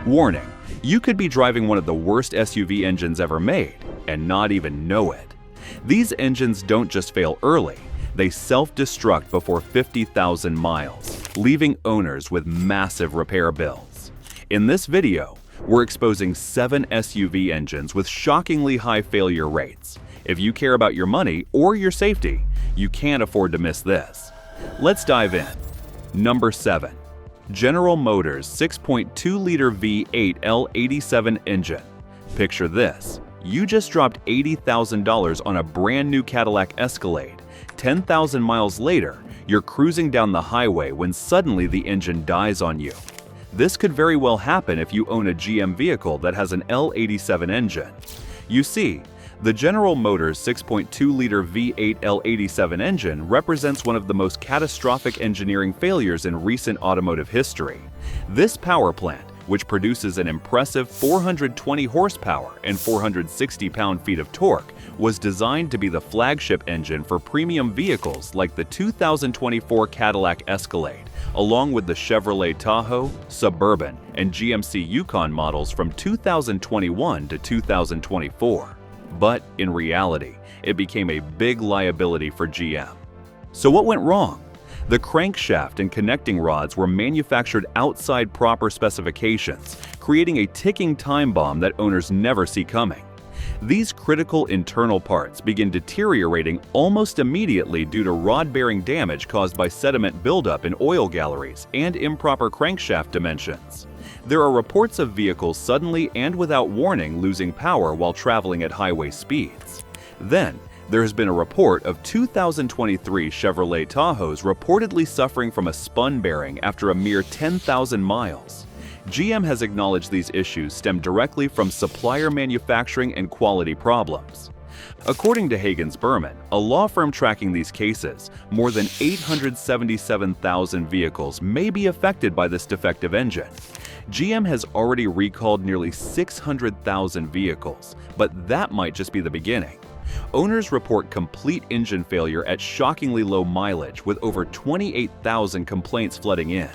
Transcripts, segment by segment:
Warning, you could be driving one of the worst SUV engines ever made and not even know it. These engines don't just fail early, they self-destruct before 50,000 miles, leaving owners with massive repair bills. In this video, we're exposing 7 SUV engines with shockingly high failure rates. If you care about your money or your safety, you can't afford to miss this. Let's dive in. Number 7. General Motors 6.2-liter V8 L87 engine. Picture this. You just dropped $80,000 on a brand new Cadillac Escalade. 10,000 miles later, you're cruising down the highway when suddenly the engine dies on you. This could very well happen if you own a GM vehicle that has an L87 engine. You see, the General Motors 6.2-liter V8 L87 engine represents one of the most catastrophic engineering failures in recent automotive history. This power plant, which produces an impressive 420 horsepower and 460 pound-feet of torque, was designed to be the flagship engine for premium vehicles like the 2024 Cadillac Escalade, along with the Chevrolet Tahoe, Suburban, and GMC Yukon models from 2021 to 2024. But in reality, it became a big liability for GM. So what went wrong? The crankshaft and connecting rods were manufactured outside proper specifications, creating a ticking time bomb that owners never see coming. These critical internal parts begin deteriorating almost immediately due to rod-bearing damage caused by sediment buildup in oil galleries and improper crankshaft dimensions. There are reports of vehicles suddenly and without warning losing power while traveling at highway speeds. Then, there has been a report of 2023 Chevrolet Tahoes reportedly suffering from a spun bearing after a mere 10,000 miles. GM has acknowledged these issues stem directly from supplier manufacturing and quality problems. According to Hagens Berman, a law firm tracking these cases, more than 877,000 vehicles may be affected by this defective engine. GM has already recalled nearly 600,000 vehicles, but that might just be the beginning. Owners report complete engine failure at shockingly low mileage, with over 28,000 complaints flooding in.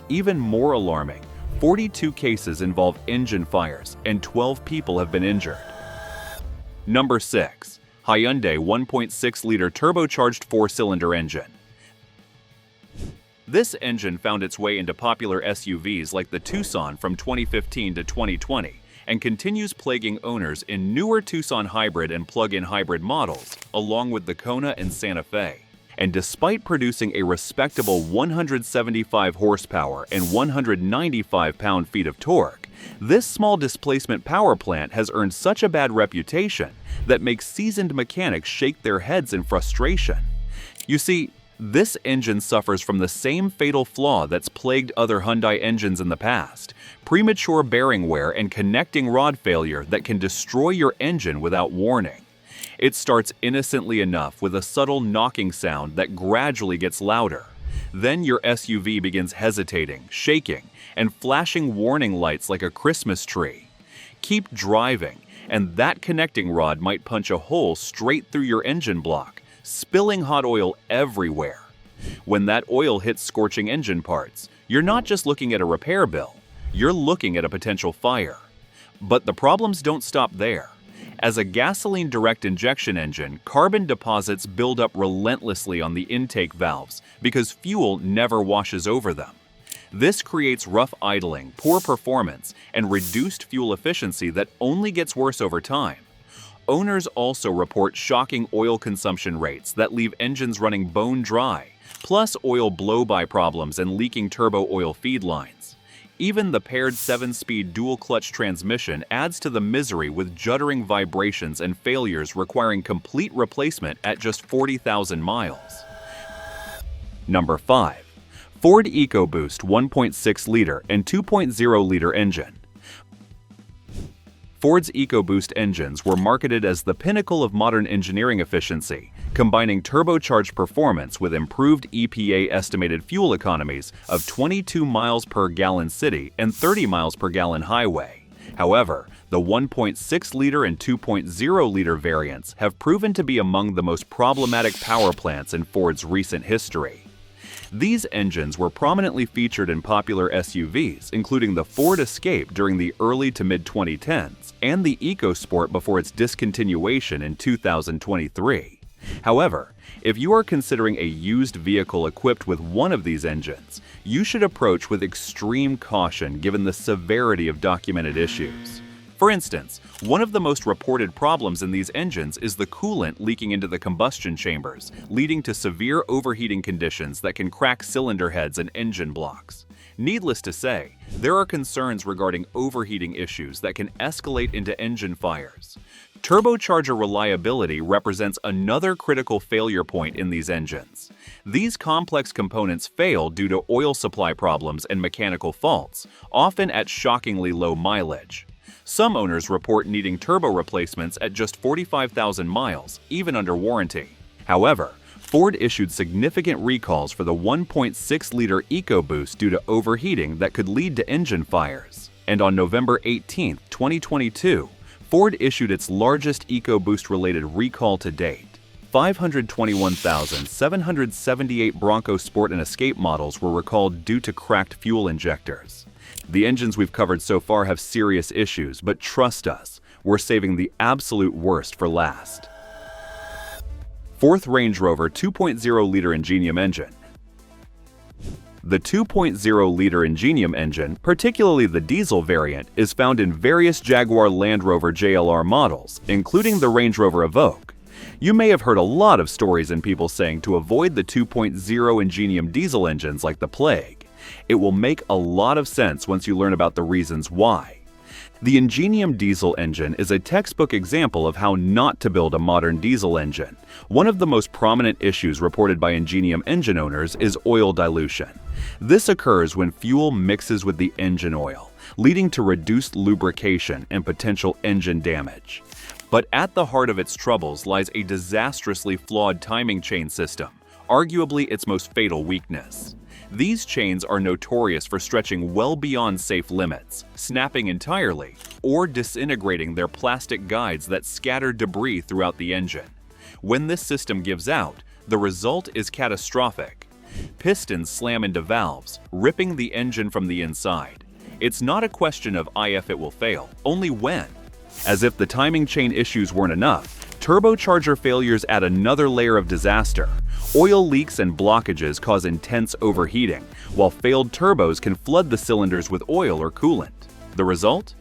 Even more alarming, 42 cases involve engine fires and 12 people have been injured. Number 6. Hyundai 1.6-liter turbocharged 4-cylinder engine. This engine found its way into popular SUVs like the Tucson from 2015 to 2020 and continues plaguing owners in newer Tucson hybrid and plug-in hybrid models, along with the Kona and Santa Fe. And despite producing a respectable 175 horsepower and 195 pound-feet of torque, this small displacement power plant has earned such a bad reputation that makes seasoned mechanics shake their heads in frustration. You see, this engine suffers from the same fatal flaw that's plagued other Hyundai engines in the past: premature bearing wear and connecting rod failure that can destroy your engine without warning. It starts innocently enough with a subtle knocking sound that gradually gets louder. Then your SUV begins hesitating, shaking, and flashing warning lights like a Christmas tree. Keep driving, and that connecting rod might punch a hole straight through your engine block, spilling hot oil everywhere. When that oil hits scorching engine parts, you're not just looking at a repair bill, you're looking at a potential fire. But the problems don't stop there. As a gasoline direct injection engine, carbon deposits build up relentlessly on the intake valves because fuel never washes over them. This creates rough idling, poor performance, and reduced fuel efficiency that only gets worse over time. Owners also report shocking oil consumption rates that leave engines running bone dry, plus oil blow-by problems and leaking turbo oil feed lines. Even the paired 7-speed dual-clutch transmission adds to the misery with juddering vibrations and failures requiring complete replacement at just 40,000 miles. Number 5. Ford EcoBoost 1.6-liter and 2.0-liter engine. Ford's EcoBoost engines were marketed as the pinnacle of modern engineering efficiency, combining turbocharged performance with improved EPA-estimated fuel economies of 22 miles per gallon city and 30 miles per gallon highway. However, the 1.6-liter and 2.0-liter variants have proven to be among the most problematic power plants in Ford's recent history. These engines were prominently featured in popular SUVs, including the Ford Escape during the early to mid-2010s and the EcoSport before its discontinuation in 2023. However, if you are considering a used vehicle equipped with one of these engines, you should approach with extreme caution given the severity of documented issues. For instance, one of the most reported problems in these engines is the coolant leaking into the combustion chambers, leading to severe overheating conditions that can crack cylinder heads and engine blocks. Needless to say, there are concerns regarding overheating issues that can escalate into engine fires. Turbocharger reliability represents another critical failure point in these engines. These complex components fail due to oil supply problems and mechanical faults, often at shockingly low mileage. Some owners report needing turbo replacements at just 45,000 miles, even under warranty. However, Ford issued significant recalls for the 1.6-liter EcoBoost due to overheating that could lead to engine fires. And on November 18, 2022, Ford issued its largest EcoBoost-related recall to date. 521,778 Bronco Sport and Escape models were recalled due to cracked fuel injectors. The engines we've covered so far have serious issues, but trust us, we're saving the absolute worst for last. Fourth, Range Rover 2.0-liter Ingenium engine. The 2.0-liter Ingenium engine, particularly the diesel variant, is found in various Jaguar Land Rover JLR models, including the Range Rover Evoque. You may have heard a lot of stories and people saying to avoid the 2.0 Ingenium diesel engines like the plague. It will make a lot of sense once you learn about the reasons why. The Ingenium diesel engine is a textbook example of how not to build a modern diesel engine. One of the most prominent issues reported by Ingenium engine owners is oil dilution. This occurs when fuel mixes with the engine oil, leading to reduced lubrication and potential engine damage. But at the heart of its troubles lies a disastrously flawed timing chain system, arguably its most fatal weakness. These chains are notorious for stretching well beyond safe limits, snapping entirely, or disintegrating their plastic guides that scatter debris throughout the engine. When this system gives out, the result is catastrophic. Pistons slam into valves, ripping the engine from the inside. It's not a question of if it will fail, only when. As if the timing chain issues weren't enough, turbocharger failures add another layer of disaster. Oil leaks and blockages cause intense overheating, while failed turbos can flood the cylinders with oil or coolant. The result?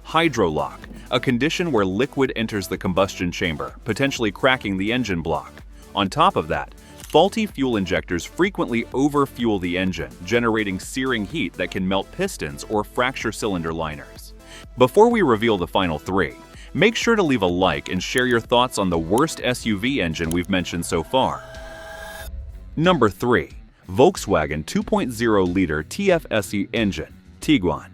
Hydrolock, a condition where liquid enters the combustion chamber, potentially cracking the engine block. On top of that, faulty fuel injectors frequently overfuel the engine, generating searing heat that can melt pistons or fracture cylinder liners. Before we reveal the final three, make sure to leave a like and share your thoughts on the worst SUV engine we've mentioned so far. Number 3. Volkswagen 2.0-liter TFSE engine, Tiguan.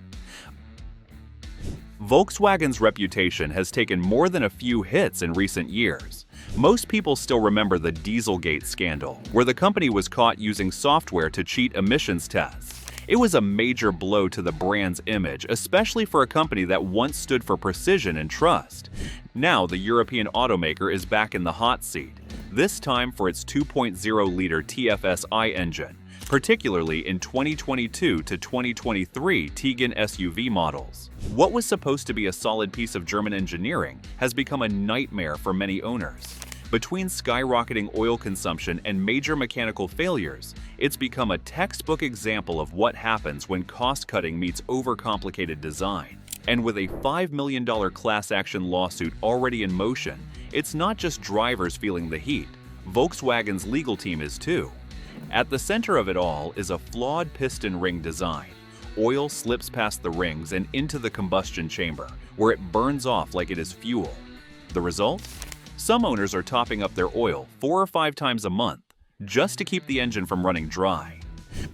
Volkswagen's reputation has taken more than a few hits in recent years. Most people still remember the Dieselgate scandal, where the company was caught using software to cheat emissions tests. It was a major blow to the brand's image, especially for a company that once stood for precision and trust. Now, the European automaker is back in the hot seat, this time for its 2.0-liter TFSI engine, particularly in 2022 to 2023 Tiguan SUV models. What was supposed to be a solid piece of German engineering has become a nightmare for many owners. Between skyrocketing oil consumption and major mechanical failures, it's become a textbook example of what happens when cost-cutting meets overcomplicated design. And with a $5 million class action lawsuit already in motion, it's not just drivers feeling the heat. Volkswagen's legal team is too. At the center of it all is a flawed piston ring design. Oil slips past the rings and into the combustion chamber, where it burns off like it is fuel. The result? Some owners are topping up their oil 4 or 5 times a month, just to keep the engine from running dry.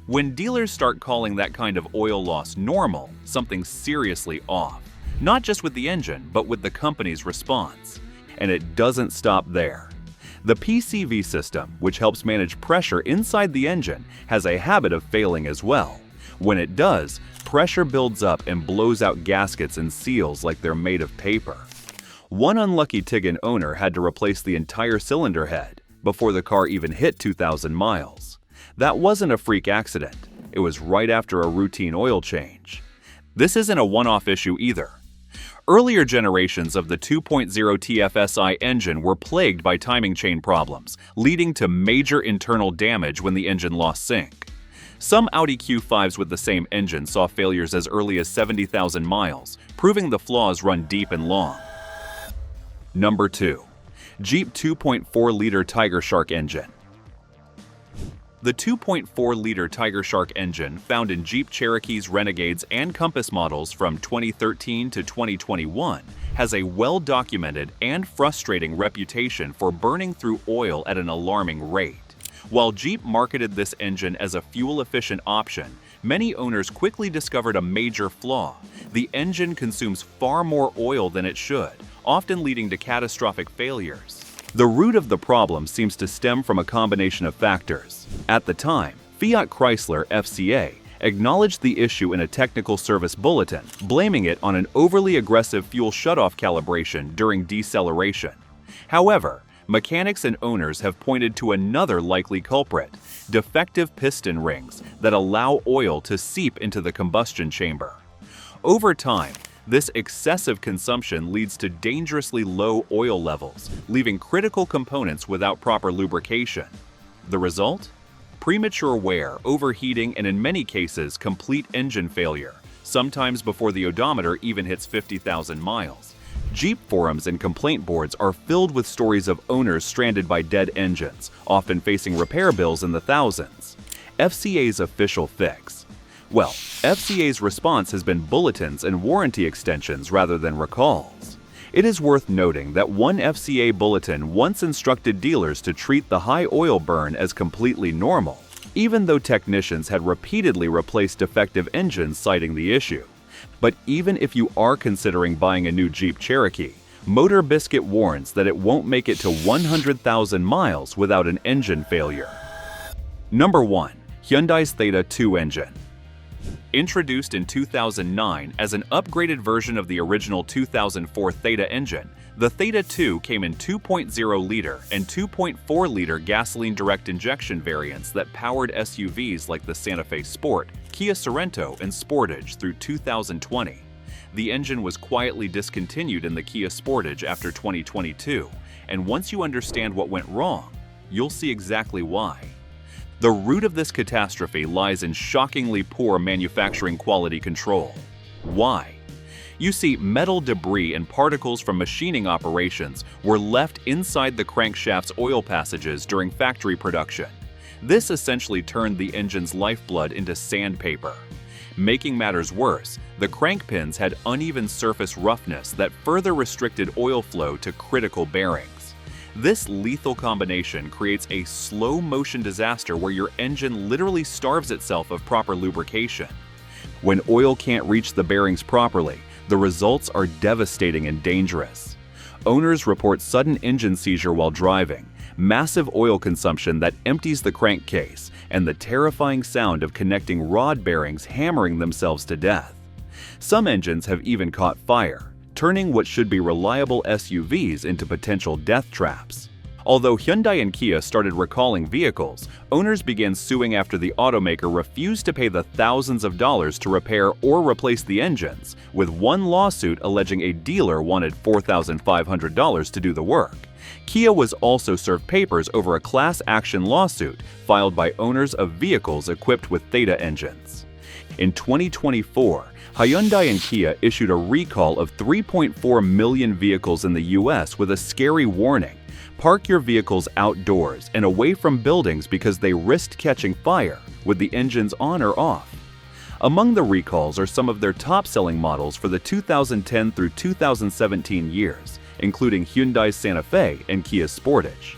When dealers start calling that kind of oil loss normal, something's seriously off. Not just with the engine, but with the company's response. And it doesn't stop there. The PCV system, which helps manage pressure inside the engine, has a habit of failing as well. When it does, pressure builds up and blows out gaskets and seals like they're made of paper. One unlucky Tiguan owner had to replace the entire cylinder head before the car even hit 2,000 miles. That wasn't a freak accident. It was right after a routine oil change. This isn't a one-off issue either. Earlier generations of the 2.0 TFSI engine were plagued by timing chain problems, leading to major internal damage when the engine lost sync. Some Audi Q5s with the same engine saw failures as early as 70,000 miles, proving the flaws run deep and long. Number 2. Jeep 2.4-liter Tiger Shark engine. The 2.4-liter Tiger Shark engine, found in Jeep Cherokees, Renegades, and Compass models from 2013 to 2021, has a well-documented and frustrating reputation for burning through oil at an alarming rate. While Jeep marketed this engine as a fuel-efficient option, many owners quickly discovered a major flaw. The engine consumes far more oil than it should, often leading to catastrophic failures. The root of the problem seems to stem from a combination of factors. At the time, Fiat Chrysler FCA acknowledged the issue in a technical service bulletin, blaming it on an overly aggressive fuel shutoff calibration during deceleration. However, mechanics and owners have pointed to another likely culprit: defective piston rings that allow oil to seep into the combustion chamber. Over time, this excessive consumption leads to dangerously low oil levels, leaving critical components without proper lubrication. The result? Premature wear, overheating, and in many cases, complete engine failure, sometimes before the odometer even hits 50,000 miles. Jeep forums and complaint boards are filled with stories of owners stranded by dead engines, often facing repair bills in the thousands. FCA's official fix? Well, FCA's response has been bulletins and warranty extensions rather than recalls. It is worth noting that one FCA bulletin once instructed dealers to treat the high oil burn as completely normal, even though technicians had repeatedly replaced defective engines citing the issue. But even if you are considering buying a new Jeep Cherokee, Motor Biscuit warns that it won't make it to 100,000 miles without an engine failure. Number 1. Hyundai's Theta 2 engine. Introduced in 2009 as an upgraded version of the original 2004 Theta engine, the Theta 2 came in 2.0-liter and 2.4-liter gasoline direct injection variants that powered SUVs like the Santa Fe Sport, Kia Sorento, and Sportage through 2020. The engine was quietly discontinued in the Kia Sportage after 2022, and once you understand what went wrong, you'll see exactly why. The root of this catastrophe lies in shockingly poor manufacturing quality control. Why? You see, metal debris and particles from machining operations were left inside the crankshaft's oil passages during factory production. This essentially turned the engine's lifeblood into sandpaper. Making matters worse, the crank pins had uneven surface roughness that further restricted oil flow to critical bearings. This lethal combination creates a slow-motion disaster where your engine literally starves itself of proper lubrication. When oil can't reach the bearings properly, the results are devastating and dangerous. Owners report sudden engine seizure while driving, massive oil consumption that empties the crankcase, and the terrifying sound of connecting rod bearings hammering themselves to death. Some engines have even caught fire, turning what should be reliable SUVs into potential death traps. Although Hyundai and Kia started recalling vehicles, owners began suing after the automaker refused to pay the thousands of dollars to repair or replace the engines, with one lawsuit alleging a dealer wanted $4,500 to do the work. Kia was also served papers over a class action lawsuit filed by owners of vehicles equipped with Theta engines. In 2024, Hyundai and Kia issued a recall of 3.4 million vehicles in the US with a scary warning: park your vehicles outdoors and away from buildings because they risked catching fire with the engines on or off. Among the recalls are some of their top-selling models for the 2010 through 2017 years, including Hyundai's Santa Fe and Kia Sportage.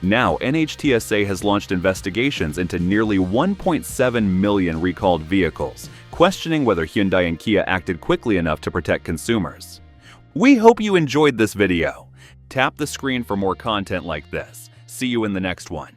Now, NHTSA has launched investigations into nearly 1.7 million recalled vehicles, questioning whether Hyundai and Kia acted quickly enough to protect consumers. We hope you enjoyed this video. Tap the screen for more content like this. See you in the next one.